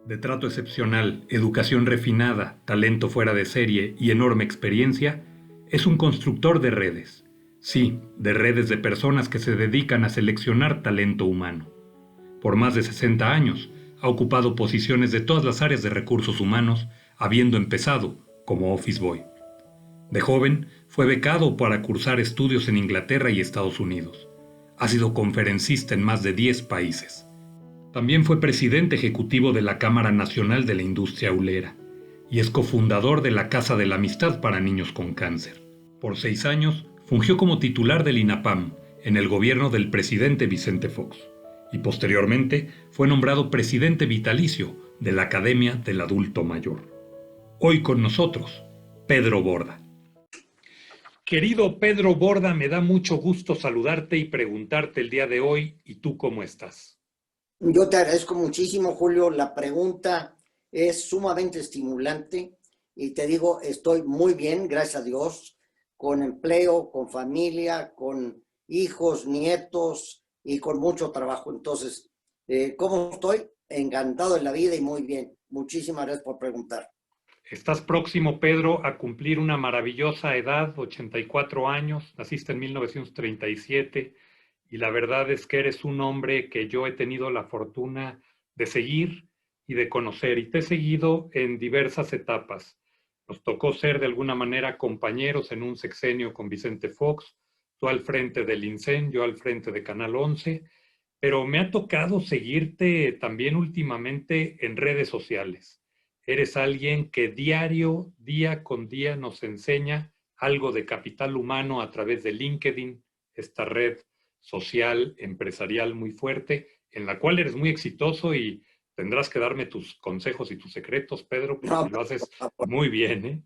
De trato excepcional, educación refinada, talento fuera de serie y enorme experiencia, es un constructor de redes. Sí, de redes de personas que se dedican a seleccionar talento humano. Por más de 60 años, ha ocupado posiciones de todas las áreas de recursos humanos, habiendo empezado como Office Boy. De joven, fue becado para cursar estudios en Inglaterra y Estados Unidos. Ha sido conferencista en más de 10 países. También fue presidente ejecutivo de la Cámara Nacional de la Industria Aulera y es cofundador de la Casa de la Amistad para Niños con Cáncer. Por 6 años, fungió como titular del INAPAM en el gobierno del presidente Vicente Fox y posteriormente fue nombrado presidente vitalicio de la Academia del Adulto Mayor. Hoy con nosotros, Pedro Borda. Querido Pedro Borda, me da mucho gusto saludarte y preguntarte el día de hoy, ¿y tú cómo estás? Yo te agradezco muchísimo, Julio. La pregunta es sumamente estimulante y te digo, estoy muy bien, gracias a Dios, con empleo, con familia, con hijos, nietos y con mucho trabajo. Entonces, ¿cómo estoy? Encantado de la vida y muy bien. Muchísimas gracias por preguntar. Estás próximo, Pedro, a cumplir una maravillosa edad, 84 años, naciste en 1937 y la verdad es que eres un hombre que yo he tenido la fortuna de seguir y de conocer y te he seguido en diversas etapas. Nos tocó ser de alguna manera compañeros en un sexenio con Vicente Fox, tú al frente del INSEN, yo al frente de Canal 11, pero me ha tocado seguirte también últimamente en redes sociales. Eres alguien que diario, día con día, nos enseña algo de capital humano a través de LinkedIn, esta red social, empresarial muy fuerte, en la cual eres muy exitoso y tendrás que darme tus consejos y tus secretos, Pedro, porque No, lo haces por favor. muy bien, ¿eh?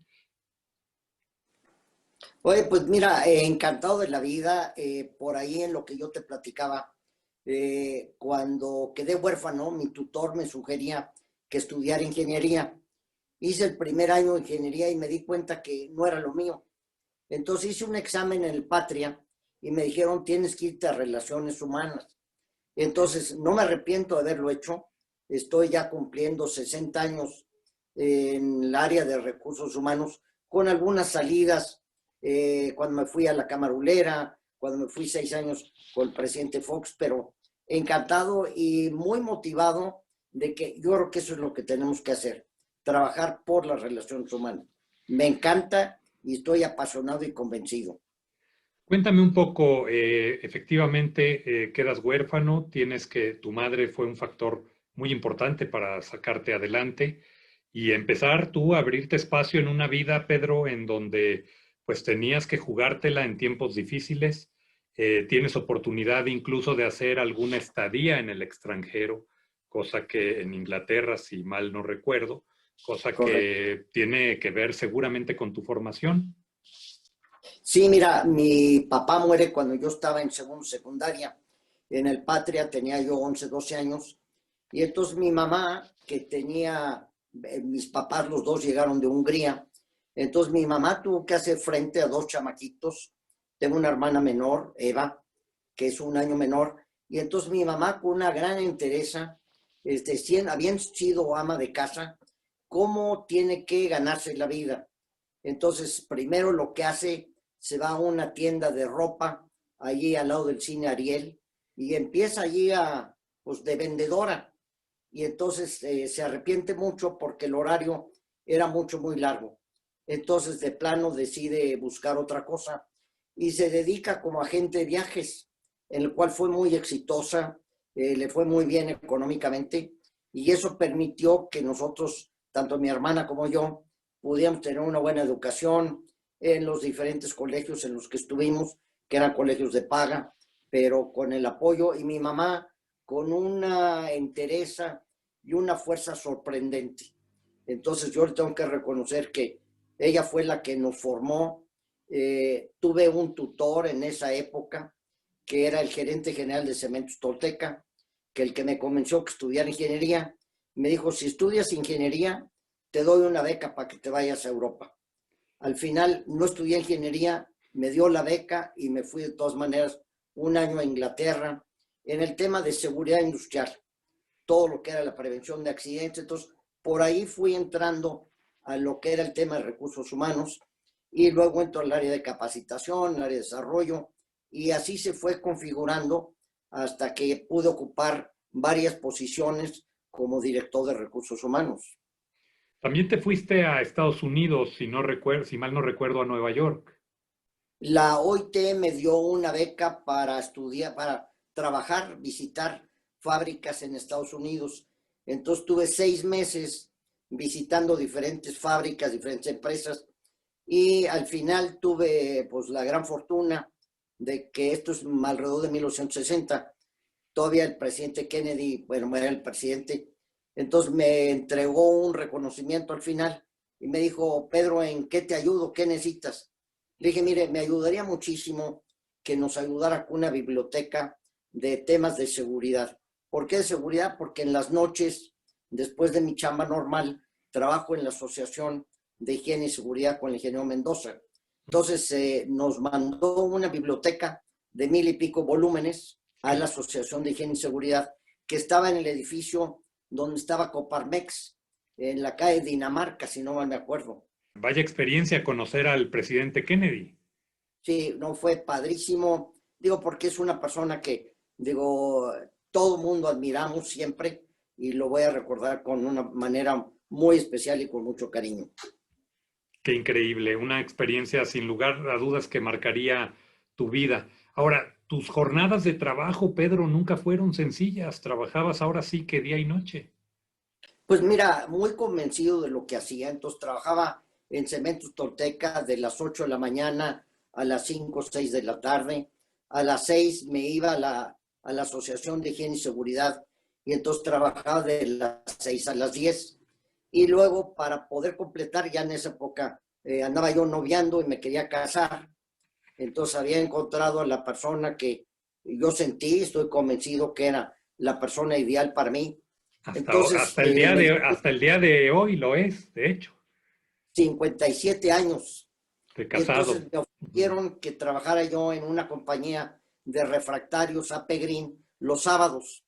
Oye, pues mira, encantado de la vida. Por ahí en lo que yo te platicaba, cuando quedé huérfano, mi tutor me sugería que estudiara ingeniería. Hice el primer año de ingeniería y me di cuenta que no era lo mío. Entonces hice un examen en el Patria y me dijeron, tienes que irte a relaciones humanas. Entonces, no me arrepiento de haberlo hecho. Estoy ya cumpliendo 60 años en el área de recursos humanos, con algunas salidas, cuando me fui a la Camarulera, cuando me fui 6 años con el presidente Fox, pero encantado y muy motivado de que yo creo que eso es lo que tenemos que hacer, trabajar por las relaciones humanas. Me encanta y estoy apasionado y convencido. Cuéntame un poco, efectivamente, quedas huérfano, tu madre fue un factor muy importante para sacarte adelante y empezar tú a abrirte espacio en una vida, Pedro, en donde pues tenías que jugártela en tiempos difíciles, tienes oportunidad incluso de hacer alguna estadía en el extranjero, cosa que en Inglaterra, si mal no recuerdo, cosa Correcto. que tiene que ver seguramente con tu formación. Sí, mira, mi papá muere cuando yo estaba en segundo secundaria. En el Patria tenía yo 11, 12 años. Y entonces mi mamá, que tenía, mis papás los dos llegaron de Hungría. Entonces mi mamá tuvo que hacer frente a dos chamaquitos. Tengo una hermana menor, Eva, que es un año menor. Y entonces mi mamá, con una gran entereza, habiendo sido ama de casa, cómo tiene que ganarse la vida. Entonces, primero lo que hace, se va a una tienda de ropa, allí al lado del cine Ariel, y empieza allí pues, de vendedora. Y entonces se arrepiente mucho porque el horario era muy largo. Entonces, de plano, decide buscar otra cosa y se dedica como agente de viajes, en el cual fue muy exitosa, le fue muy bien económicamente, y eso permitió que nosotros, tanto mi hermana como yo, pudiéramos tener una buena educación en los diferentes colegios en los que estuvimos, que eran colegios de paga, pero con el apoyo, y mi mamá con una entereza y una fuerza sorprendente. Entonces yo le tengo que reconocer que ella fue la que nos formó. Tuve un tutor en esa época que era el gerente general de Cementos Tolteca, que el que me convenció que estudiara ingeniería, me dijo, si estudias ingeniería, te doy una beca para que te vayas a Europa. Al final no estudié ingeniería, me dio la beca y me fui de todas maneras un año a Inglaterra en el tema de seguridad industrial. todo lo que era la prevención de accidentes. Entonces, por ahí fui entrando a lo que era el tema de recursos humanos y luego entro al área de capacitación, al área de desarrollo, y así se fue configurando hasta que pude ocupar varias posiciones como director de recursos humanos. También te fuiste a Estados Unidos, si mal no recuerdo, a Nueva York. La OIT me dio una beca para estudiar, para trabajar, visitar fábricas en Estados Unidos. Entonces tuve 6 meses visitando diferentes fábricas, diferentes empresas, y al final tuve pues la gran fortuna de que esto es alrededor de 1960. Todavía el presidente Kennedy, bueno, era el presidente, entonces me entregó un reconocimiento al final y me dijo: Pedro, ¿en qué te ayudo? ¿Qué necesitas? Le dije: mire, me ayudaría muchísimo que nos ayudara con una biblioteca de temas de seguridad. ¿Por qué de seguridad? Porque en las noches, después de mi chamba normal, trabajo en la Asociación de Higiene y Seguridad con el ingeniero Mendoza. Entonces nos mandó una biblioteca de 1000 y pico volúmenes a la Asociación de Higiene y Seguridad, que estaba en el edificio donde estaba Coparmex, en la calle Dinamarca, si no mal me acuerdo. Vaya experiencia conocer al presidente Kennedy. Sí, no, fue padrísimo, digo, porque es una persona que, digo, todo mundo admiramos siempre y lo voy a recordar con una manera muy especial y con mucho cariño. Qué increíble, una experiencia sin lugar a dudas que marcaría tu vida. Ahora, tus jornadas de trabajo, Pedro, nunca fueron sencillas. Trabajabas ahora sí que día y noche. Pues mira, muy convencido de lo que hacía, entonces trabajaba en Cementos Tolteca de las 8 de la mañana a las 5 o 6 de la tarde. A las 6 me iba a la Asociación de Higiene y Seguridad y entonces trabajaba de las 6 a las 10. Y luego, para poder completar, ya en esa época andaba yo noviando y me quería casar. Entonces había encontrado a la persona que yo sentí, estoy convencido que era la persona ideal para mí. Hasta, Entonces, hasta el día de hoy lo es, de hecho, 57 años. de Y entonces casado. me ofrecieron que trabajara yo en una compañía de refractarios AP Green los sábados.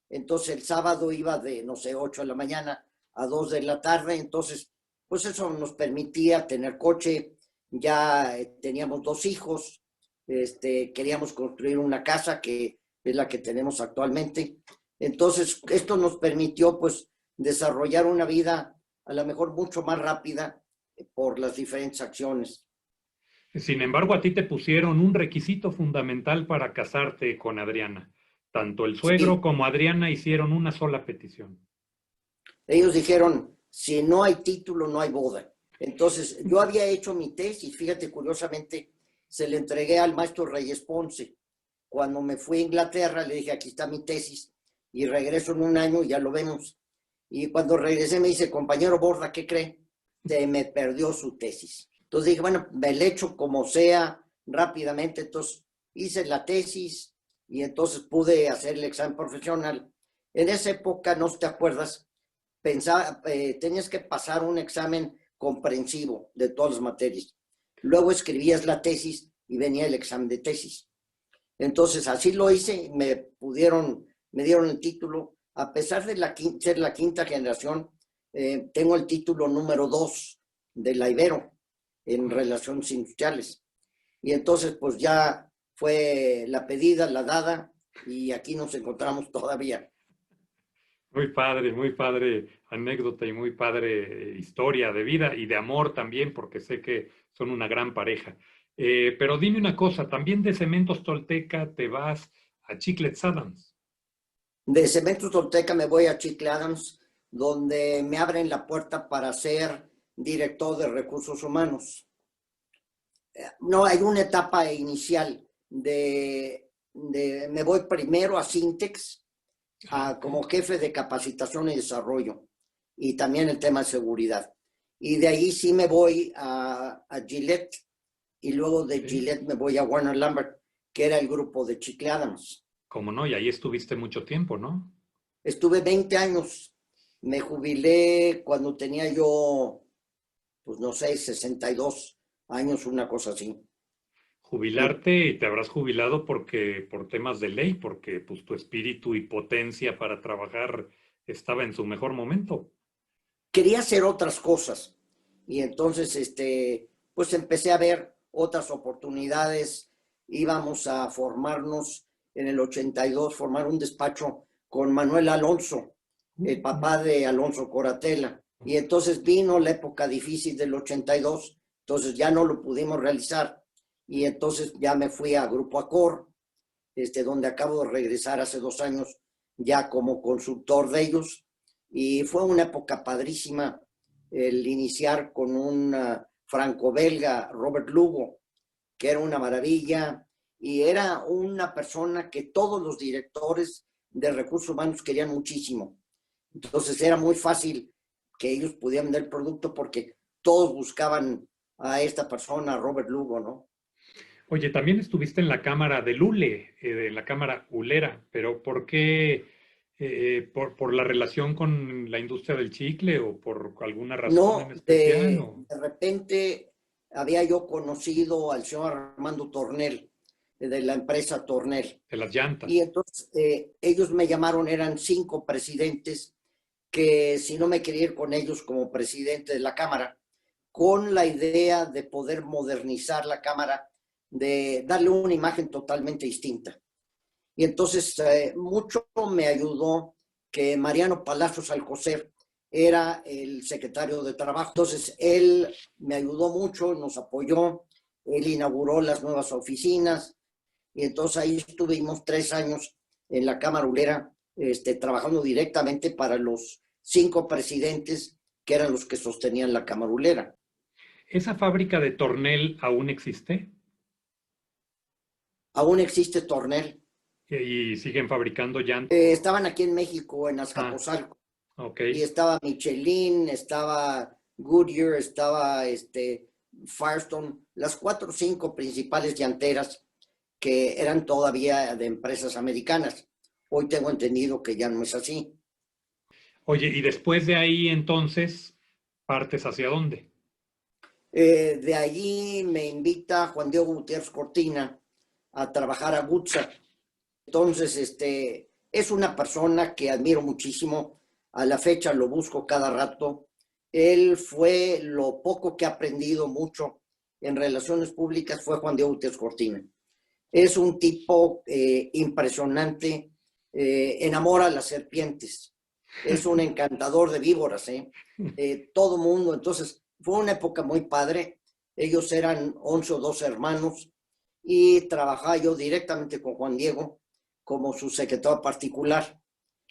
Entonces el sábado iba de, no sé, 8 de la mañana a 2 de la tarde. Entonces, pues eso nos permitía tener coche. Ya teníamos 2 hijos. Queríamos construir una casa que es la que tenemos actualmente. Entonces, esto nos permitió pues desarrollar una vida a lo mejor mucho más rápida por las diferentes acciones. Sin embargo, a ti te pusieron un requisito fundamental para casarte con Adriana. Tanto el suegro Sí, como Adriana hicieron una sola petición. ellos dijeron: si no hay título, no hay boda. Entonces, yo había hecho mi tesis, fíjate, curiosamente, se le entregué al maestro Reyes Ponce. Cuando me fui a Inglaterra, le dije: aquí está mi tesis, y regreso en un año y ya lo vemos. Y cuando regresé me dice: compañero Borda, ¿qué cree? Se me perdió su tesis. Entonces dije: bueno, me le echo como sea rápidamente. Entonces hice la tesis y entonces pude hacer el examen profesional. En esa época, no sé si te acuerdas, pensaba, tenías que pasar un examen comprensivo de todas las materias. Luego escribías la tesis y venía el examen de tesis. Entonces así lo hice, me dieron el título. A pesar de ser la quinta generación, tengo el título número 2 de la Ibero en relaciones industriales. Y entonces pues ya fue la pedida, la dada, y aquí nos encontramos todavía. Muy padre anécdota y muy padre historia de vida y de amor también, porque sé que son una gran pareja. Pero dime una cosa, también de Cementos Tolteca te vas a Chiclets Adams. De Cementos Tolteca me voy a Chicle Adams, donde me abren la puerta para ser director de recursos humanos. No, hay una etapa inicial me voy primero a Sintex, como jefe de capacitación y desarrollo, y también el tema de seguridad. Y de ahí sí me voy a Gillette, y luego de Gillette me voy a Warner Lambert, que era el grupo de Chicle Adams. Cómo no, y ahí estuviste mucho tiempo, ¿no? Estuve 20 años, me jubilé cuando tenía yo, pues no sé, 62 años, una cosa así. Jubilarte y te habrás jubilado por temas de ley, porque pues tu espíritu y potencia para trabajar estaba en su mejor momento. Quería hacer otras cosas y entonces pues empecé a ver otras oportunidades. Íbamos a formarnos en el 82, formar un despacho con Manuel Alonso, el papá de Alonso Coratela. Y entonces vino la época difícil del 82, entonces ya no lo pudimos realizar. Y entonces ya me fui a Grupo Accor, donde acabo de regresar hace 2 años ya como consultor de ellos. Y fue una época padrísima el iniciar con un franco-belga, Robert Lugo, que era una maravilla y era una persona que todos los directores de recursos humanos querían muchísimo. Entonces era muy fácil que ellos pudieran ver el producto porque todos buscaban a esta persona, a Robert Lugo, ¿no? Oye, también estuviste en la cámara del ULE, en la cámara ulera, pero ¿por qué? ¿Por la relación con la industria del chicle o por alguna razón en No, especial? ¿O de repente había yo conocido al señor Armando Tornel, de la empresa Tornel. de las Y llantas? entonces ellos me llamaron, eran 5 presidentes, que si no me quería ir con ellos como presidente de la Cámara, con la idea de poder modernizar la Cámara, de darle una imagen totalmente distinta. Y entonces mucho me ayudó que Mariano Palacios Alcocer era el secretario de Trabajo. Entonces él me ayudó mucho, nos apoyó, él inauguró las nuevas oficinas y entonces ahí estuvimos 3 años en la Cámara Ulera, trabajando directamente para los 5 presidentes que eran los que sostenían la Cámara Ulera. ¿Esa fábrica de Tornel aún existe? Aún existe Tornel. ¿Y siguen fabricando llantas? Estaban aquí en México, en Ah, Azcapotzalco, ok. y estaba Michelin, estaba Goodyear, estaba Firestone, las 4 o 5 principales llanteras que eran todavía de empresas americanas. Hoy tengo entendido que ya no es así. Oye, y después de ahí entonces, ¿partes hacia dónde? De allí me invita Juan Diego Gutiérrez Cortina a trabajar a Gutsa. Entonces, es una persona que admiro muchísimo. A la fecha lo busco cada rato. Él fue lo poco que ha aprendido mucho en relaciones públicas, fue Juan Diego Gutiérrez Cortina. Es un tipo impresionante, enamora a las serpientes. Es un encantador de víboras, todo mundo. Entonces, fue una época muy padre. Ellos eran 11 o 12 hermanos y trabajaba yo directamente con Juan Diego como su secretario particular.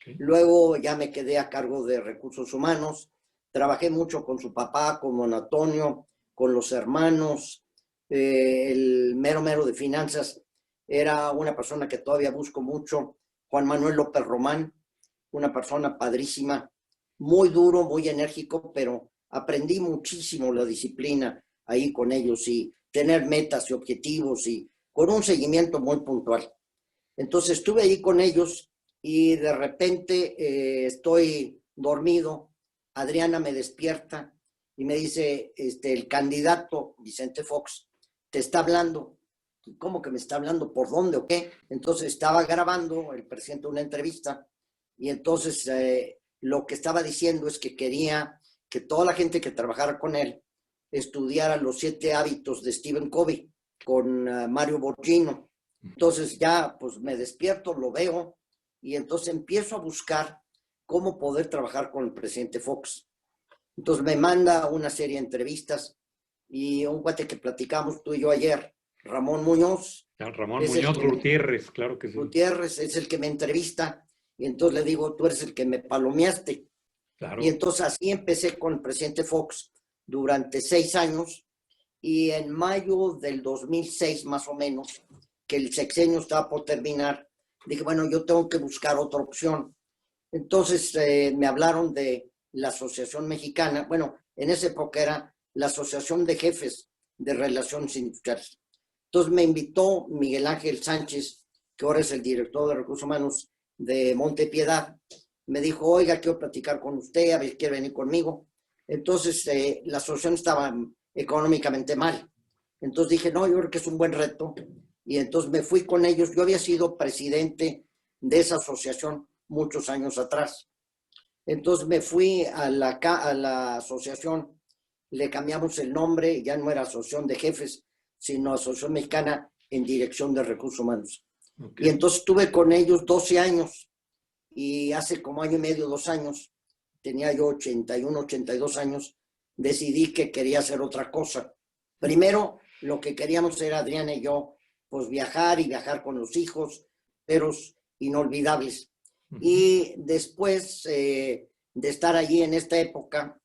Okay. Luego ya me quedé a cargo de recursos humanos. Trabajé mucho con su papá, con don Antonio, con los hermanos. El mero mero de finanzas era una persona que todavía busco mucho, Juan Manuel López Román, una persona padrísima, muy duro, muy enérgico, pero aprendí muchísimo la disciplina ahí con ellos y tener metas y objetivos y con un seguimiento muy puntual. Entonces estuve ahí con ellos y de repente estoy dormido, Adriana me despierta y me dice, el candidato Vicente Fox te está hablando. ¿Cómo que me está hablando? ¿Por dónde o qué? Entonces estaba grabando el presidente una entrevista y entonces lo que estaba diciendo es que quería que toda la gente que trabajara con él estudiara los 7 hábitos de Stephen Covey con Mario Borgino. Entonces ya pues me despierto, lo veo y entonces empiezo a buscar cómo poder trabajar con el presidente Fox. Entonces me manda una serie de entrevistas y un cuate que platicamos tú y yo ayer, Ramón Muñoz, Ramón es el Muñoz que Gutiérrez, claro que sí. Gutiérrez es el que me entrevista y entonces le digo, tú eres el que me palomeaste. Y Claro. entonces así empecé con el presidente Fox durante 6 años y en mayo del 2006 más o menos, que el sexenio estaba por terminar, dije, bueno, yo tengo que buscar otra opción. Entonces me hablaron de la Asociación Mexicana, bueno, en esa época era la Asociación de Jefes de Relaciones Industriales. Entonces me invitó Miguel Ángel Sánchez, que ahora es el director de Recursos Humanos de Montepiedad. Me dijo, oiga, quiero platicar con usted, a ver, quiere venir conmigo. Entonces la asociación estaba económicamente mal. Entonces dije, no, yo creo que es un buen reto. Y entonces me fui con ellos. Yo había sido presidente de esa asociación muchos años atrás. Entonces me fui a la asociación, le cambiamos el nombre, ya no era Asociación de Jefes, sino Asociación Mexicana en Dirección de Recursos Humanos. Okay. Y entonces estuve con ellos 12 años y hace como año y medio, 2 años, tenía yo 81, 82 años, decidí que quería hacer otra cosa. Primero, lo que queríamos era Adriana y yo, pues viajar y viajar con los hijos, pero inolvidables. Y después de estar allí en esta época,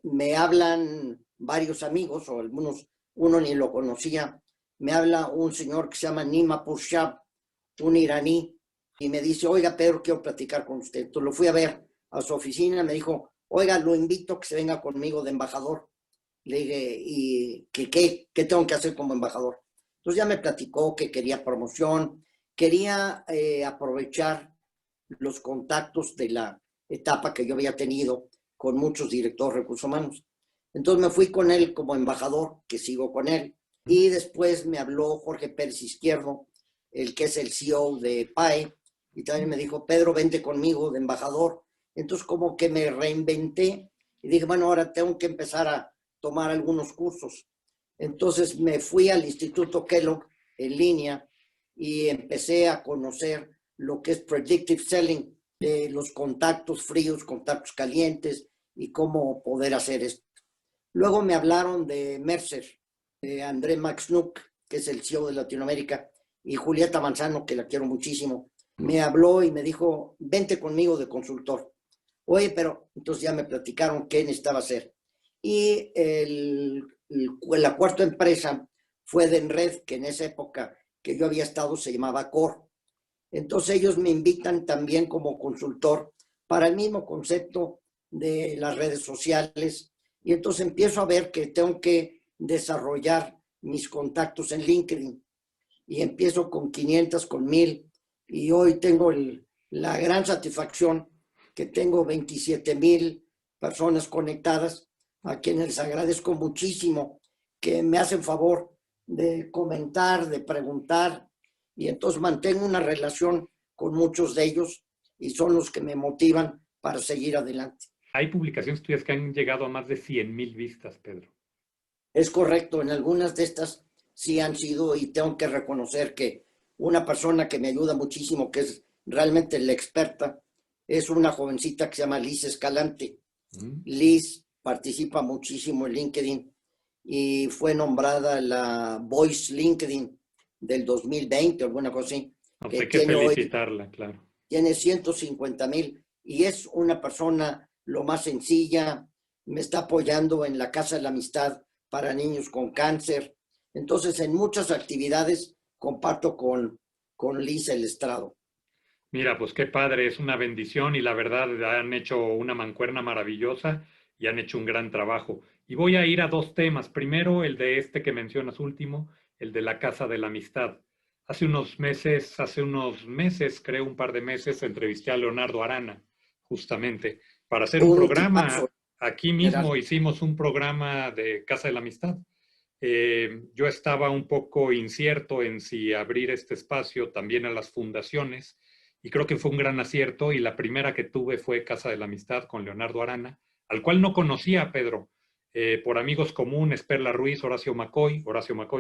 me hablan varios amigos, o algunos, uno ni lo conocía, me habla un señor que se llama Nima Purshab, un iraní, y me dice, oiga, Pedro, quiero platicar con usted. Entonces lo fui a ver a su oficina, me dijo, oiga, lo invito a que se venga conmigo de embajador. Le dije, ¿y qué tengo que hacer como embajador? Entonces ya me platicó que quería promoción, quería aprovechar los contactos de la etapa que yo había tenido con muchos directores de recursos humanos. Entonces me fui con él como embajador, que sigo con él, y después me habló Jorge Pérez Izquierdo, el que es el CEO de PAE, y también me dijo, Pedro, vente conmigo de embajador. Entonces como que me reinventé y dije, bueno, ahora tengo que empezar a tomar algunos cursos. Entonces me fui al Instituto Kellogg en línea y empecé a conocer lo que es predictive selling, los contactos fríos, contactos calientes y cómo poder hacer esto. Luego me hablaron de Mercer, de André Maxnuk, que es el CEO de Latinoamérica, y Julieta Manzano, que la quiero muchísimo. Me habló y me dijo, vente conmigo de consultor. Oye, pero entonces ya me platicaron qué necesitaba hacer. Y la cuarta empresa fue de Enred, que en esa época que yo había estado se llamaba Core. Entonces ellos me invitan también como consultor para el mismo concepto de las redes sociales. Y entonces empiezo a ver que tengo que desarrollar mis contactos en LinkedIn. Y empiezo con 500, con 1000. Y hoy tengo la gran satisfacción que tengo 27,000 personas conectadas, a quienes les agradezco muchísimo que me hacen favor de comentar, de preguntar, y entonces mantengo una relación con muchos de ellos y son los que me motivan para seguir adelante. Hay publicaciones tuyas que han llegado a más de 100,000 vistas, Pedro. Es correcto, en algunas de estas sí han sido, y tengo que reconocer que una persona que me ayuda muchísimo, que es realmente la experta, es una jovencita que se llama Liz Escalante. Liz participa muchísimo en LinkedIn y fue nombrada la Voice LinkedIn del 2020 o alguna cosa así. Hay que felicitarla, claro. Tiene 150,000 y es una persona lo más sencilla, me está apoyando en la Casa de la Amistad para niños con cáncer. Entonces, en muchas actividades comparto con Liz el estrado. Mira, pues qué padre, es una bendición y la verdad han hecho una mancuerna maravillosa y han hecho un gran trabajo. Y voy a ir a 2 temas. Primero, el de este que mencionas último, el de la Casa de la Amistad. Hace unos meses, creo un par de meses, entrevisté a Leonardo Arana, justamente, para hacer un programa. Tipazo. Aquí mismo hicimos un programa de Casa de la Amistad. Yo estaba un poco incierto en si abrir este espacio también a las fundaciones, y creo que fue un gran acierto, y la primera que tuve fue Casa de la Amistad con Leonardo Arana, al cual no conocía, Pedro, por amigos comunes, Perla Ruiz, Horacio McCoy,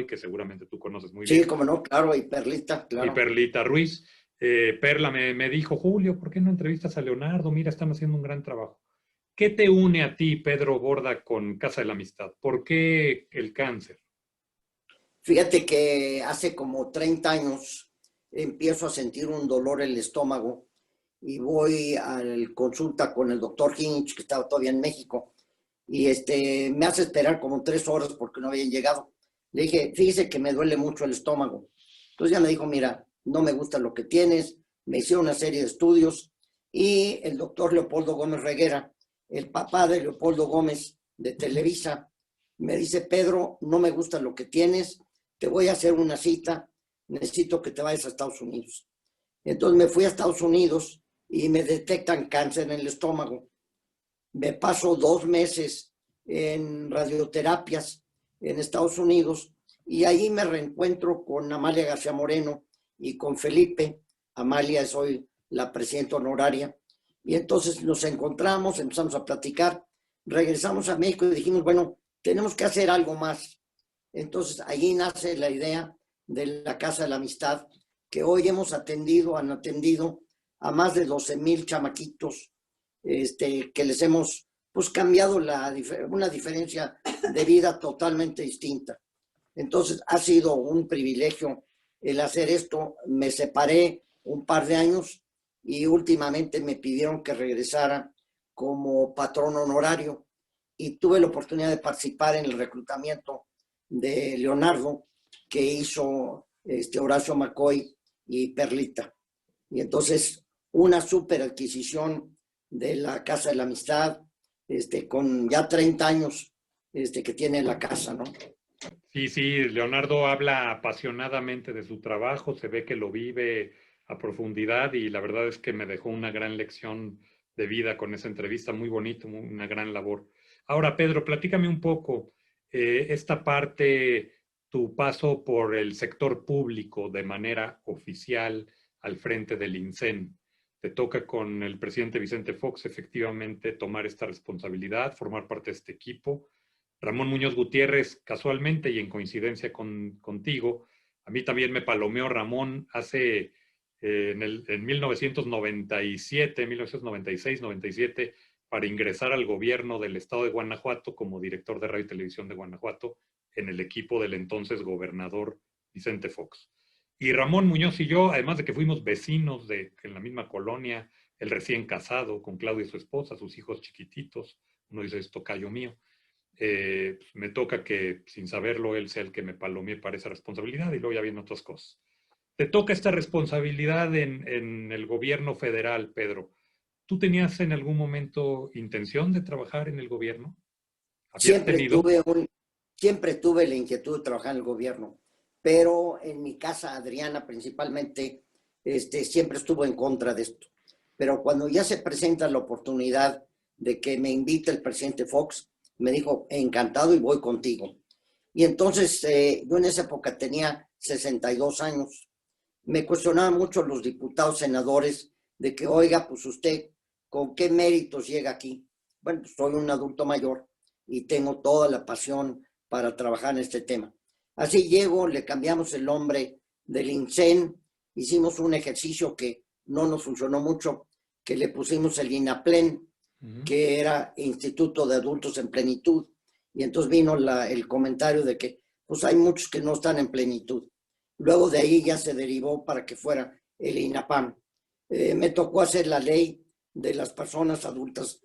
que seguramente tú conoces muy bien. Sí, como no, claro, y Perlita, claro. Y Perlita Ruiz. Perla me dijo, Julio, ¿por qué no entrevistas a Leonardo? Mira, están haciendo un gran trabajo. ¿Qué te une a ti, Pedro Borda, con Casa de la Amistad? ¿Por qué el cáncer? Fíjate que hace como 30 años empiezo a sentir un dolor en el estómago y voy a la consulta con el doctor Hinch, que estaba todavía en México, y me hace esperar como 3 horas porque no habían llegado. Le dije, fíjese que me duele mucho el estómago. Entonces ya me dijo, mira, no me gusta lo que tienes. Me hicieron una serie de estudios y el doctor Leopoldo Gómez Reguera, el papá de Leopoldo Gómez de Televisa, me dice, Pedro, no me gusta lo que tienes, te voy a hacer una cita, necesito que te vayas a Estados Unidos. Entonces me fui a Estados Unidos y me detectan cáncer en el estómago. Me paso 2 meses en radioterapias en Estados Unidos, y ahí me reencuentro con Amalia García Moreno y con Felipe. Amalia es hoy la presidenta honoraria, y entonces nos encontramos, empezamos a platicar, regresamos a México y dijimos, bueno, tenemos que hacer algo más. Entonces allí nace la idea de la Casa de la Amistad, que hoy han atendido a más de 12,000 chamaquitos, que les hemos pues cambiado una diferencia de vida totalmente distinta. Entonces ha sido un privilegio el hacer esto. Me separé un par de años y últimamente me pidieron que regresara como patrón honorario, y tuve la oportunidad de participar en el reclutamiento de Leonardo, que hizo Horacio McCoy y Perlita. Y entonces una súper adquisición de la Casa de la Amistad, con ya 30 años que tiene la casa, ¿no? Sí, sí, Leonardo habla apasionadamente de su trabajo, se ve que lo vive a profundidad y la verdad es que me dejó una gran lección de vida con esa entrevista, muy bonito, una gran labor. Ahora, Pedro, platícame un poco esta parte, tu paso por el sector público de manera oficial al frente del INSEN. Te toca con el presidente Vicente Fox efectivamente tomar esta responsabilidad, formar parte de este equipo. Ramón Muñoz Gutiérrez, casualmente y en coincidencia contigo, a mí también me palomeó Ramón hace en 1997, 1996, 97, para ingresar al gobierno del estado de Guanajuato como director de radio y televisión de Guanajuato en el equipo del entonces gobernador Vicente Fox. Y Ramón Muñoz y yo, además de que fuimos vecinos en la misma colonia, el recién casado con Claudia, su esposa, sus hijos chiquititos, uno dice, es tocayo mío. Me toca que, sin saberlo, él sea el que me palomee para esa responsabilidad y luego ya vienen otras cosas. Te toca esta responsabilidad en el gobierno federal, Pedro. ¿Tú tenías en algún momento intención de trabajar en el gobierno? ¿Habías Siempre tenido? siempre tuve la inquietud de trabajar en el gobierno, pero en mi casa, Adriana principalmente, siempre estuvo en contra de esto. Pero cuando ya se presenta la oportunidad de que me invite el presidente Fox, me dijo, encantado y voy contigo. Y entonces yo en esa época tenía 62 años. Me cuestionaban mucho los diputados, senadores, de que, oiga, pues usted, ¿con qué méritos llega aquí? Bueno, pues soy un adulto mayor y tengo toda la pasión para trabajar en este tema. Así llego, le cambiamos el nombre del INSEN, hicimos un ejercicio que no nos funcionó mucho, que le pusimos el INAPLEN, que era Instituto de Adultos en Plenitud, y entonces vino el comentario de que pues hay muchos que no están en plenitud. Luego de ahí ya se derivó para que fuera el INAPAM. Me tocó hacer la ley de las personas adultas.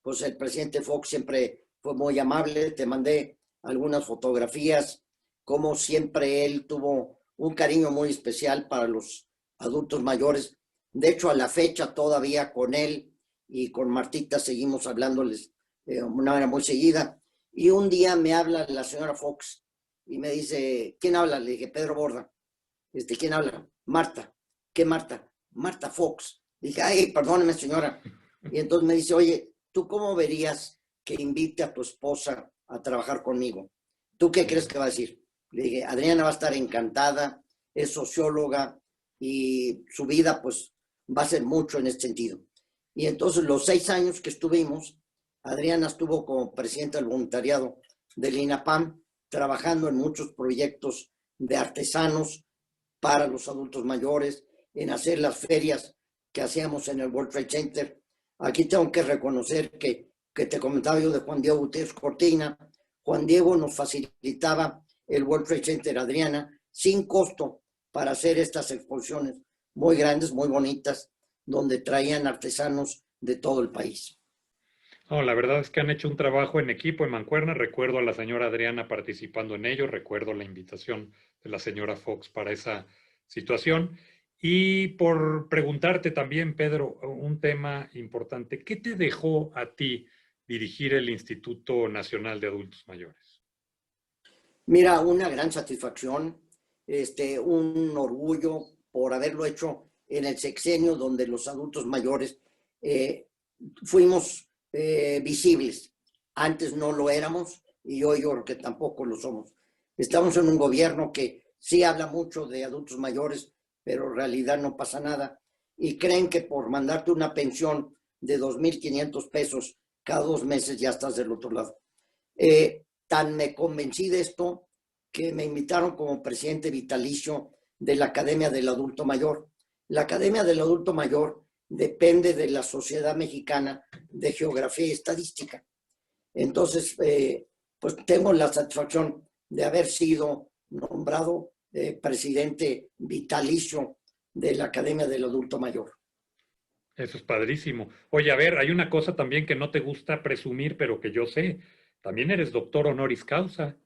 Pues el presidente Fox siempre fue muy amable, te mandé algunas fotografías, como siempre él tuvo un cariño muy especial para los adultos mayores. De hecho, a la fecha todavía con él y con Martita seguimos hablándoles de una manera muy seguida. Y un día me habla la señora Fox y me dice, ¿quién habla? Le dije, Pedro Borda. ¿Quién habla? Marta. ¿Qué Marta? Marta Fox. Dije, ay, perdóneme, señora. Y entonces me dice, oye, ¿tú cómo verías que invite a tu esposa a trabajar conmigo? ¿Tú qué crees que va a decir? Le dije, Adriana va a estar encantada, es socióloga y su vida pues va a ser mucho en este sentido. Y entonces los 6 años que estuvimos, Adriana estuvo como presidenta del voluntariado del INAPAM, trabajando en muchos proyectos de artesanos para los adultos mayores, en hacer las ferias que hacíamos en el World Trade Center. Aquí tengo que reconocer que te comentaba yo de Juan Diego Gutiérrez Cortina. Juan Diego nos facilitaba el World Trade Center, Adriana, sin costo, para hacer estas exposiciones muy grandes, muy bonitas, donde traían artesanos de todo el país. No, la verdad es que han hecho un trabajo en equipo en Mancuerna. Recuerdo a la señora Adriana participando en ello, recuerdo la invitación de la señora Fox para esa situación. Y por preguntarte también, Pedro, un tema importante. ¿Qué te dejó a ti dirigir el Instituto Nacional de Adultos Mayores? Mira, una gran satisfacción, un orgullo por haberlo hecho en el sexenio donde los adultos mayores fuimos visibles. Antes no lo éramos, y hoy yo creo que tampoco lo somos. Estamos en un gobierno que sí habla mucho de adultos mayores, pero en realidad no pasa nada, y creen que por mandarte una pensión de 2,500 pesos cada 2 meses ya estás del otro lado. Tan me convencí de esto que me invitaron como presidente vitalicio de la Academia del Adulto Mayor. La Academia del Adulto Mayor depende de la Sociedad Mexicana de Geografía y Estadística. Entonces, pues tengo la satisfacción de haber sido nombrado presidente vitalicio de la Academia del Adulto Mayor. Eso es padrísimo. Oye, a ver, hay una cosa también que no te gusta presumir, pero que yo sé. También eres doctor honoris causa.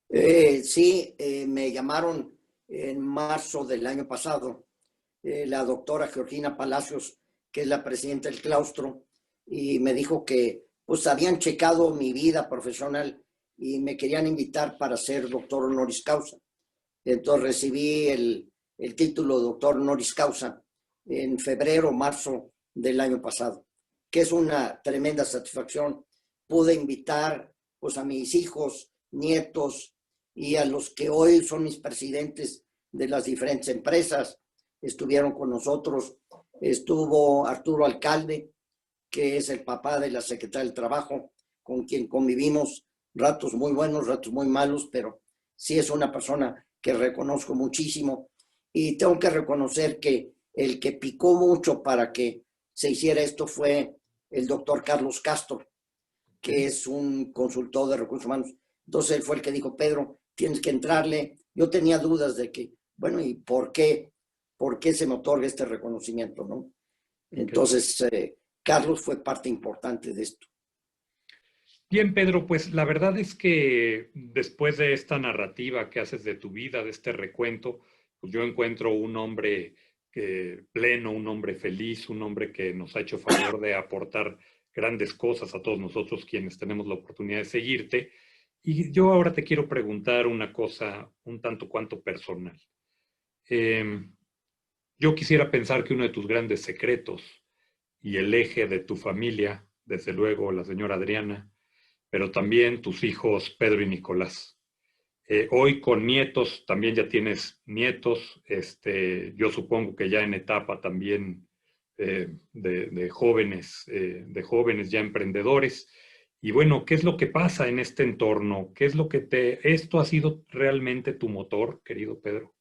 Sí, me llamaron en marzo del año pasado la doctora Georgina Palacios, que es la presidenta del claustro, y me dijo que pues habían checado mi vida profesional y me querían invitar para ser doctor honoris causa. Entonces recibí el título de doctor honoris causa en febrero, marzo del año pasado, que es una tremenda satisfacción. Pude invitar pues a mis hijos, nietos y a los que hoy son mis presidentes de las diferentes empresas. Estuvieron con nosotros. Estuvo Arturo Alcalde, que es el papá de la secretaria del Trabajo, con quien convivimos ratos muy buenos, ratos muy malos, pero sí es una persona que reconozco muchísimo. Y tengo que reconocer que el que picó mucho para que se hiciera esto fue el doctor Carlos Castro, que es un consultor de recursos humanos. Entonces él fue el que dijo, Pedro, tienes que entrarle. Yo tenía dudas de que, bueno, ¿y por qué se me otorga este reconocimiento, no? Entonces, Carlos fue parte importante de esto. Bien, Pedro, pues la verdad es que después de esta narrativa que haces de tu vida, de este recuento, pues yo encuentro un hombre pleno, un hombre feliz, un hombre que nos ha hecho favor de aportar grandes cosas a todos nosotros quienes tenemos la oportunidad de seguirte. Y yo ahora te quiero preguntar una cosa un tanto cuanto personal. Yo quisiera pensar que uno de tus grandes secretos y el eje de tu familia, desde luego la señora Adriana, pero también tus hijos Pedro y Nicolás. Hoy con nietos, también ya tienes nietos, yo supongo que ya en etapa también de jóvenes ya emprendedores. Y bueno, ¿qué es lo que pasa en este entorno? ¿Qué es lo que esto ha sido realmente tu motor, querido Pedro?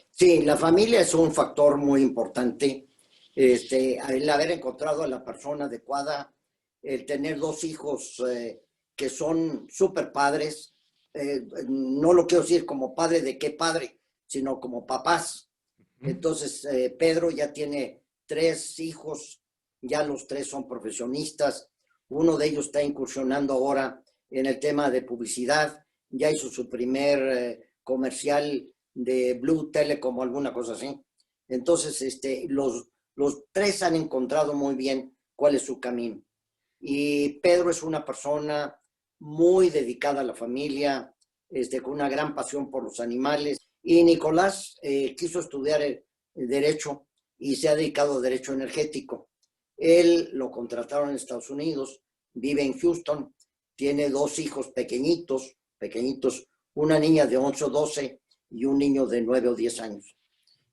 Sí, la familia es un factor muy importante. El haber encontrado a la persona adecuada, el tener dos hijos que son súper padres, no lo quiero decir como padre de qué padre, sino como papás. Entonces, Pedro ya tiene 3 hijos, ya los 3 son profesionistas. Uno de ellos está incursionando ahora en el tema de publicidad, ya hizo su primer comercial de Blue Telecom o alguna cosa así. Entonces, los 3 han encontrado muy bien cuál es su camino. Y Pedro es una persona muy dedicada a la familia, con una gran pasión por los animales. Y Nicolás quiso estudiar el derecho y se ha dedicado a derecho energético. Él lo contrataron en Estados Unidos, vive en Houston, tiene 2 hijos pequeñitos, una niña de 11 o 12 y un niño de 9 o 10 años.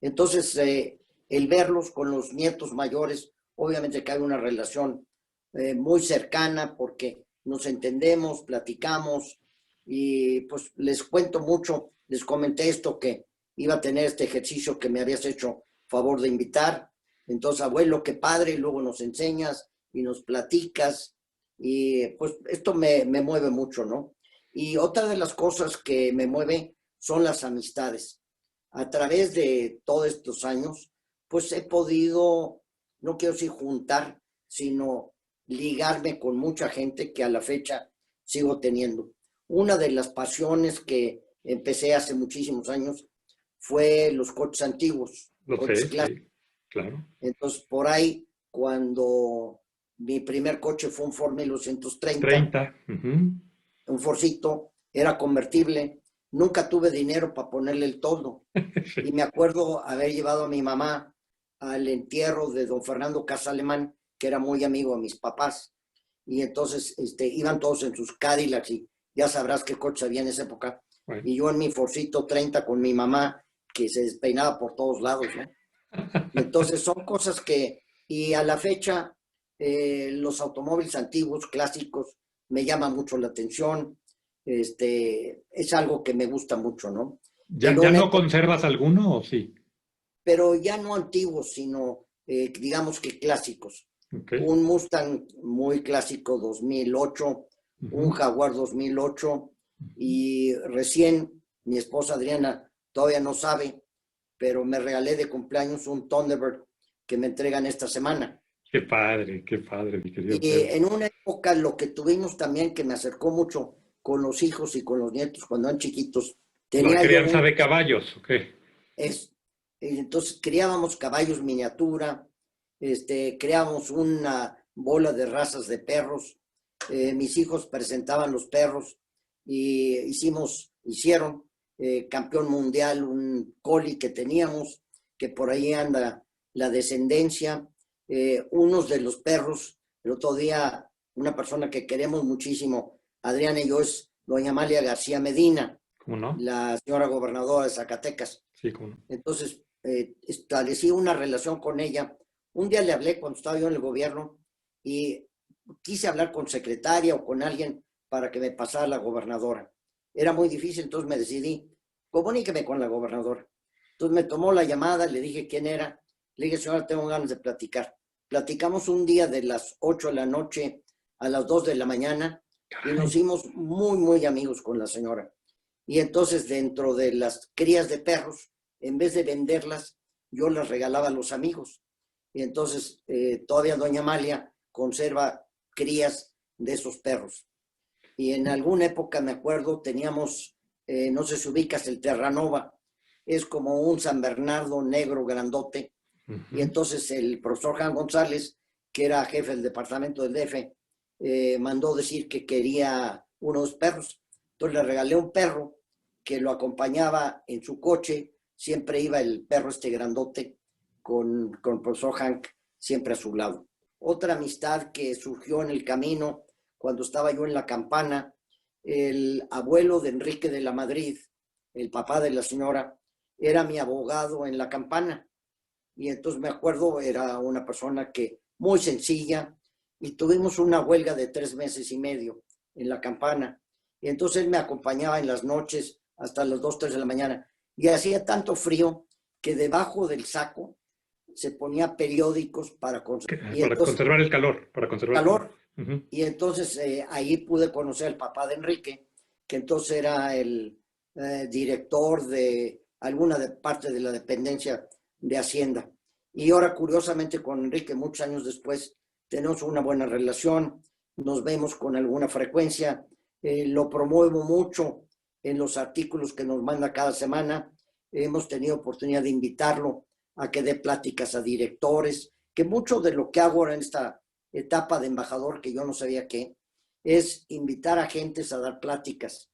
Entonces, el verlos con los nietos mayores, obviamente que hay una relación muy cercana porque nos entendemos, platicamos y pues les cuento mucho, les comenté esto que iba a tener este ejercicio que me habías hecho favor de invitar. Entonces, abuelo, qué padre, luego nos enseñas y nos platicas y pues esto me mueve mucho, ¿no? Y otra de las cosas que me mueve son las amistades. A través de todos estos años, pues he podido, no quiero decir juntar, sino ligarme con mucha gente que a la fecha sigo teniendo. Una de las pasiones que empecé hace muchísimos años fue los coches antiguos, Lo coches sé, clásicos. sí, claro. Entonces, por ahí, cuando mi primer coche fue un Ford 1930, 30. un Forcito, era convertible, nunca tuve dinero para ponerle el toldo. Y me acuerdo haber llevado a mi mamá al entierro de don Fernando Casalemán, que era muy amigo de mis papás. y entonces iban todos en sus Cadillacs y ya sabrás qué coche había en esa época. Bueno. Y yo en mi Forcito 30 con mi mamá, que se despeinaba por todos lados, ¿no? Y entonces son cosas que, y a la fecha, los automóviles antiguos, clásicos, me llaman mucho la atención. Es algo que me gusta mucho, ¿no? En Ya una no época, conservas alguno o sí? pero ya no antiguos, sino digamos que clásicos. Ok. Un Mustang muy clásico 2008, un Ujú. Jaguar 2008, y recién mi esposa Adriana todavía no sabe, pero me regalé de cumpleaños un Thunderbird que me entregan esta semana. Qué padre, mi querido Y Pedro. en una época lo que tuvimos también que me acercó mucho con los hijos y con los nietos cuando eran chiquitos, La tenía yo crianza un, de caballos, ok. es, entonces criábamos caballos miniatura, creábamos una bola de razas de perros, mis hijos presentaban los perros y hicieron campeón mundial un collie que teníamos, que por ahí anda la descendencia, unos de los perros, el otro día una persona que queremos muchísimo, Adriana y yo, es doña Amalia García Medina, ¿Cómo no? la señora gobernadora de Zacatecas. Sí, cómo no. Entonces, establecí una relación con ella. Un día le hablé cuando estaba yo en el gobierno y quise hablar con secretaria o con alguien para que me pasara la gobernadora. Era muy difícil, entonces me decidí, comuníqueme con la gobernadora. Entonces me tomó la llamada, le dije quién era, le dije, señora, tengo ganas de platicar. Platicamos un día de las 8 de la noche a las 2 de la mañana y nos Caray. hicimos muy, muy amigos con la señora. Y entonces dentro de las crías de perros, en vez de venderlas, yo las regalaba a los amigos. Y entonces todavía doña Amalia conserva crías de esos perros. Y en alguna época, me acuerdo, teníamos, no sé si ubicas el Terranova, es como un San Bernardo negro grandote. Y Ujú. entonces el profesor Juan González, que era jefe del departamento del DF, mandó decir que quería unos perros. Entonces le regalé un perro que lo acompañaba en su coche, siempre iba el perro grandote con el profesor Hank siempre a su lado. Otra amistad que surgió en el camino cuando estaba yo en la campana, el abuelo de Enrique de la Madrid, el papá de la señora, era mi abogado en la campana. Y entonces me acuerdo, era una persona que muy sencilla, y tuvimos una huelga de 3 meses y medio en la campana. Y entonces él me acompañaba en las noches hasta las 2, 3 de la mañana. Y hacía tanto frío que debajo del saco se ponía periódicos para y Para entonces conservar el calor, para conservar el calor. calor. Ujú. Y entonces ahí pude conocer al papá de Enrique, que entonces era el director de alguna parte de la dependencia de Hacienda. Y ahora, curiosamente, con Enrique, muchos años después, tenemos una buena relación, nos vemos con alguna frecuencia, lo promuevo mucho en los artículos que nos manda cada semana. Hemos tenido oportunidad de invitarlo a que dé pláticas a directores, que mucho de lo que hago ahora en esta etapa de embajador, que yo no sabía qué, es invitar a gentes a dar pláticas.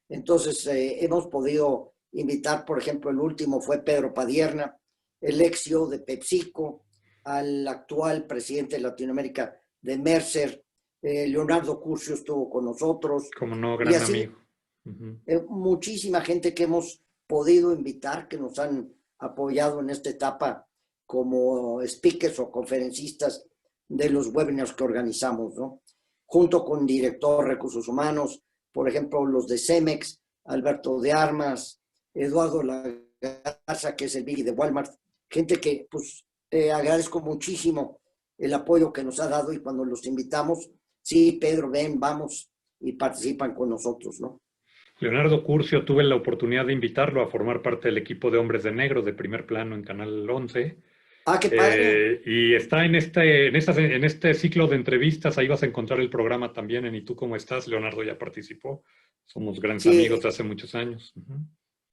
Entonces, hemos podido invitar, por ejemplo, el último fue Pedro Padierna, el ex CEO de PepsiCo, al actual presidente de Latinoamérica de Mercer, Leonardo Curcio estuvo con nosotros, Como no, y gran así amigo. Ujú. muchísima gente que hemos podido invitar, que nos han apoyado en esta etapa como speakers o conferencistas de los webinars que organizamos, ¿no? Junto con director de recursos humanos, por ejemplo, los de Cemex, Alberto de Armas, Eduardo Lagarza, que es el Biggie de Walmart, gente que pues agradezco muchísimo el apoyo que nos ha dado, y cuando los invitamos, sí, Pedro, ven, vamos, y participan con nosotros, ¿no? Leonardo Curcio, tuve la oportunidad de invitarlo a formar parte del equipo de Hombres de Negro de primer plano en Canal 11. Ah, qué padre. Y está en este ciclo de entrevistas. Ahí vas a encontrar el programa también en ¿Y tú cómo estás? Leonardo ya participó. Somos grandes amigos Sí, de hace muchos años. Ujú.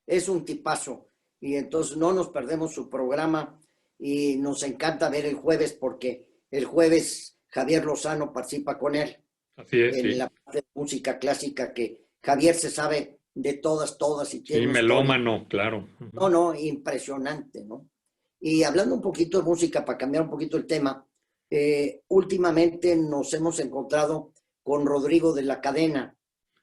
es un tipazo. Y entonces no nos perdemos su programa, y nos encanta ver el jueves, porque el jueves Javier Lozano participa con él Así es, en sí. la parte de música clásica, que Javier se sabe de todas, todas, y tiene Sí, una historia. melómano, claro. No, no, impresionante, ¿no? Y hablando un poquito de música, para cambiar un poquito el tema, últimamente nos hemos encontrado con Rodrigo de la Cadena.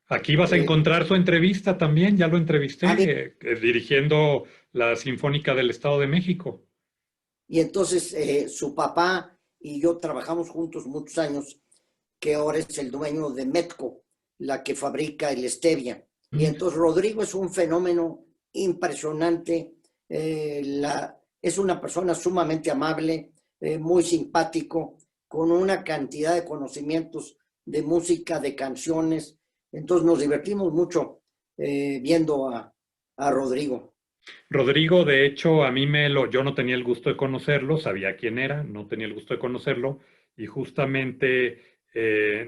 Aquí vas a encontrar su entrevista también, ya lo Ah, entrevisté, dirigiendo la Sinfónica del Estado de México. y entonces su papá y yo trabajamos juntos muchos años, que ahora es el dueño de Metco, la que fabrica el stevia. Y entonces Rodrigo es un fenómeno impresionante, es una persona sumamente amable, muy simpático, con una cantidad de conocimientos de música, de canciones. Entonces nos divertimos mucho viendo a Rodrigo. Rodrigo, de hecho, yo no tenía el gusto de conocerlo, sabía quién era, no tenía el gusto de conocerlo, y justamente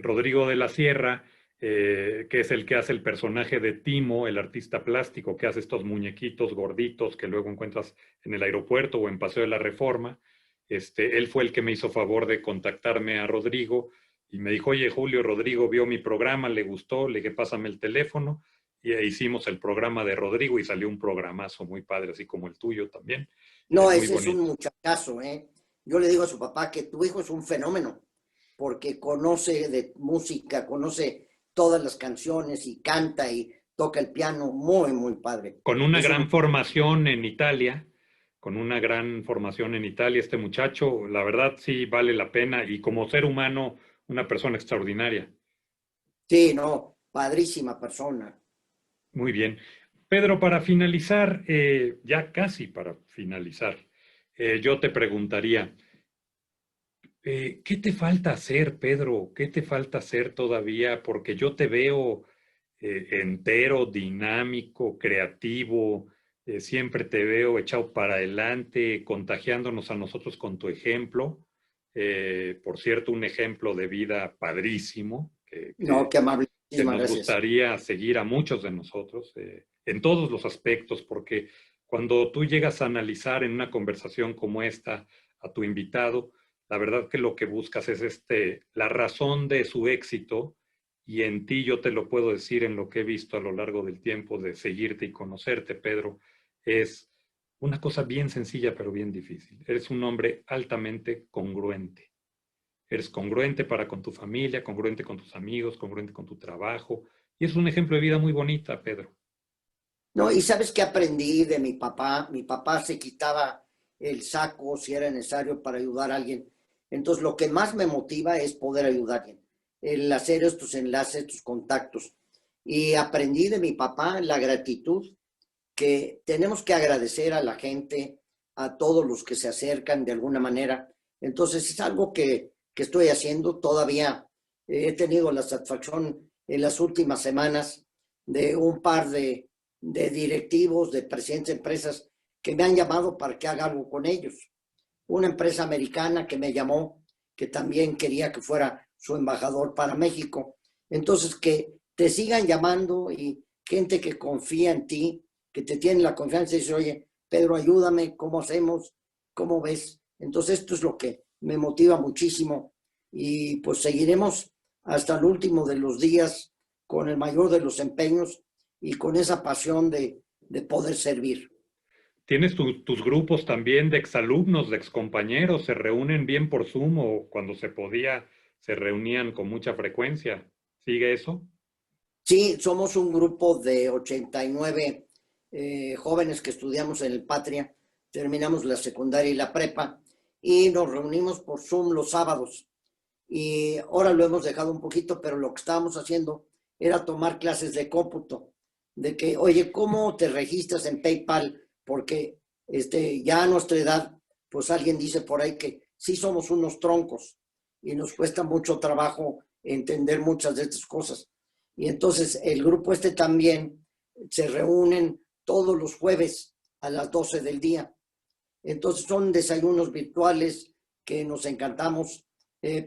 Rodrigo de la Sierra, que es el que hace el personaje de Timo, el artista plástico que hace estos muñequitos gorditos que luego encuentras en el aeropuerto o en Paseo de la Reforma, él fue el que me hizo favor de contactarme a Rodrigo y me dijo, oye, Julio, Rodrigo vio mi programa, le gustó, le dije, pásame el teléfono y hicimos el programa de Rodrigo y salió un programazo muy padre, así como el tuyo también, No, muy ese es un bonito. muchachazo, ¿eh? Yo le digo a su papá que tu hijo es un fenómeno, porque conoce de música, conoce todas las canciones y canta y toca el piano, muy, muy padre. Con una Es un, gran formación en Italia, con una gran formación en Italia, este muchacho, la verdad sí vale la pena y como ser humano, una persona extraordinaria. sí, no, padrísima persona. Muy bien. Pedro, para finalizar, ya casi para finalizar, yo te preguntaría, ¿qué te falta hacer, Pedro? ¿Qué te falta hacer todavía? Porque yo te veo entero, dinámico, creativo, siempre te veo echado para adelante, contagiándonos a nosotros con tu ejemplo. Por cierto, un ejemplo de vida padrísimo, No, qué amable, que muchísimas nos gracias. gustaría seguir a muchos de nosotros en todos los aspectos, porque cuando tú llegas a analizar en una conversación como esta a tu invitado, la verdad que lo que buscas es la razón de su éxito y en ti yo te lo puedo decir en lo que he visto a lo largo del tiempo de seguirte y conocerte, Pedro, es una cosa bien sencilla pero bien difícil. Eres un hombre altamente congruente. Eres congruente para con tu familia, congruente con tus amigos, congruente con tu trabajo. Y es un ejemplo de vida muy bonita, Pedro. No, y sabes qué aprendí de mi papá. Mi papá se quitaba el saco si era necesario para ayudar a alguien. Entonces, lo que más me motiva es poder ayudar a alguien, el hacer estos enlaces, estos contactos. Y aprendí de mi papá la gratitud, que tenemos que agradecer a la gente, a todos los que se acercan de alguna manera. Entonces, es algo que estoy haciendo todavía. He tenido la satisfacción en las últimas semanas de un par de directivos, de presidentes de empresas que me han llamado para que haga algo con ellos. Una empresa americana que me llamó, que también quería que fuera su embajador para México. Entonces, que te sigan llamando y gente que confía en ti, que te tiene la confianza y dice, oye, Pedro, ayúdame, ¿cómo hacemos? ¿Cómo ves? Entonces, esto es lo que me motiva muchísimo y pues seguiremos hasta el último de los días con el mayor de los empeños y con esa pasión de poder servir. ¿Tienes tus grupos también de exalumnos, de excompañeros? ¿Se reúnen bien por Zoom o cuando se podía se reunían con mucha frecuencia? ¿Sigue eso? Sí, somos un grupo de 89 jóvenes que estudiamos en el Patria, terminamos la secundaria y la prepa y nos reunimos por Zoom los sábados. Y ahora lo hemos dejado un poquito, pero lo que estábamos haciendo era tomar clases de cómputo, de que, oye, ¿cómo te registras en PayPal? Porque ya a nuestra edad, pues alguien dice por ahí que sí somos unos troncos y nos cuesta mucho trabajo entender muchas de estas cosas. Y entonces el grupo también se reúnen todos los jueves a las 12 del día. Entonces son desayunos virtuales que nos encantamos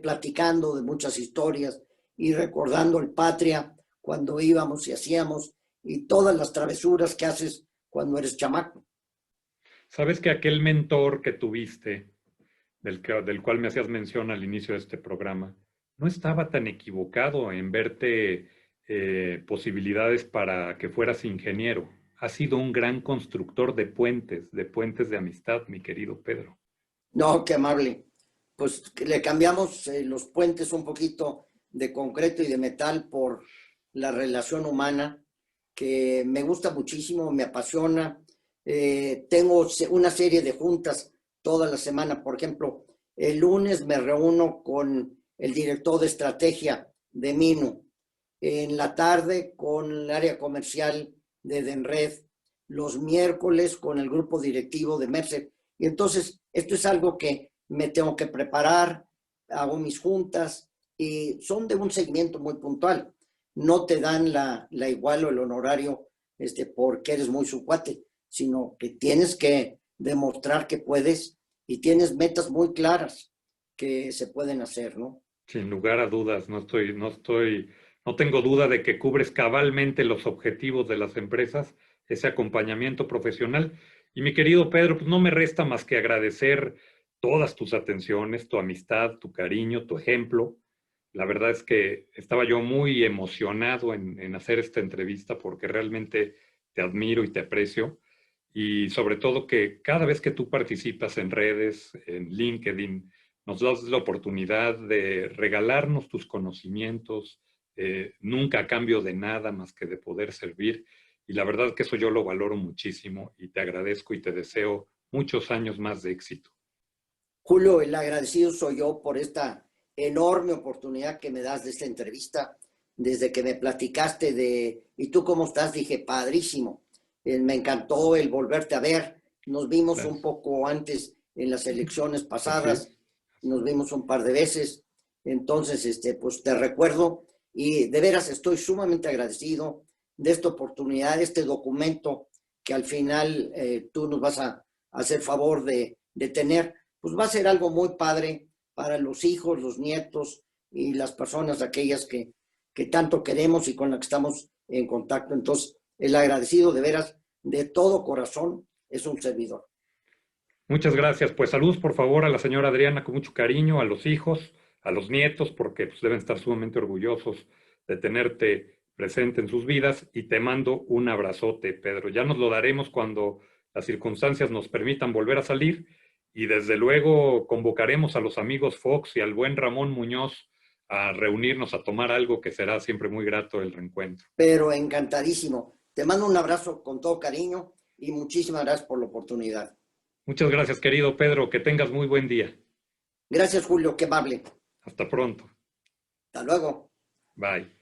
platicando de muchas historias y recordando el Patria cuando íbamos y hacíamos y todas las travesuras que haces cuando eres chamaco. ¿Sabes que aquel mentor que tuviste, del cual me hacías mención al inicio de este programa, no estaba tan equivocado en verte posibilidades para que fueras ingeniero? Ha sido un gran constructor de puentes de amistad, mi querido Pedro. No, qué amable. pues le cambiamos los puentes un poquito de concreto y de metal por la relación humana, que me gusta muchísimo, me apasiona. Tengo una serie de juntas toda la semana. Por ejemplo, el lunes me reúno con el director de estrategia de Minu, en la tarde con el área comercial de Denred, los miércoles con el grupo directivo de Mercer. Y entonces, esto es algo que me tengo que preparar, hago mis juntas y son de un seguimiento muy puntual. No te dan la igual o el honorario porque eres muy su cuate, sino que tienes que demostrar que puedes y tienes metas muy claras que se pueden hacer, ¿no? Sin lugar a dudas, no tengo duda de que cubres cabalmente los objetivos de las empresas, ese acompañamiento profesional. Y mi querido Pedro, pues no me resta más que agradecer todas tus atenciones, tu amistad, tu cariño, tu ejemplo. La verdad es que estaba yo muy emocionado en hacer esta entrevista porque realmente te admiro y te aprecio. Y sobre todo que cada vez que tú participas en redes, en LinkedIn, nos das la oportunidad de regalarnos tus conocimientos, nunca a cambio de nada más que de poder servir. Y la verdad que eso yo lo valoro muchísimo y te agradezco y te deseo muchos años más de éxito. Julio, el agradecido soy yo por esta enorme oportunidad que me das de esta entrevista. Desde que me platicaste ¿y tú cómo estás? Dije, padrísimo. Me encantó el volverte a ver. Nos vimos un Gracias. poco antes en las elecciones Así pasadas. es. Nos vimos un par de veces. Entonces, pues te recuerdo y de veras estoy sumamente agradecido de esta oportunidad, de este documento que al final tú nos vas a hacer favor de tener, pues va a ser algo muy padre para los hijos, los nietos y las personas aquellas que tanto queremos y con las que estamos en contacto. Entonces, el agradecido de veras, de todo corazón, es un servidor. Muchas gracias. Pues saludos por favor a la señora Adriana con mucho cariño, a los hijos, a los nietos, porque pues, deben estar sumamente orgullosos de tenerte presente en sus vidas y te mando un abrazote, Pedro. Ya nos lo daremos cuando las circunstancias nos permitan volver a salir y desde luego convocaremos a los amigos Fox y al buen Ramón Muñoz a reunirnos a tomar algo que será siempre muy grato el reencuentro. Pero encantadísimo. Te mando un abrazo con todo cariño y muchísimas gracias por la oportunidad. Muchas gracias, querido Pedro. Que tengas muy buen día. Gracias, Julio, qué amable. Hasta pronto. Hasta luego. Bye.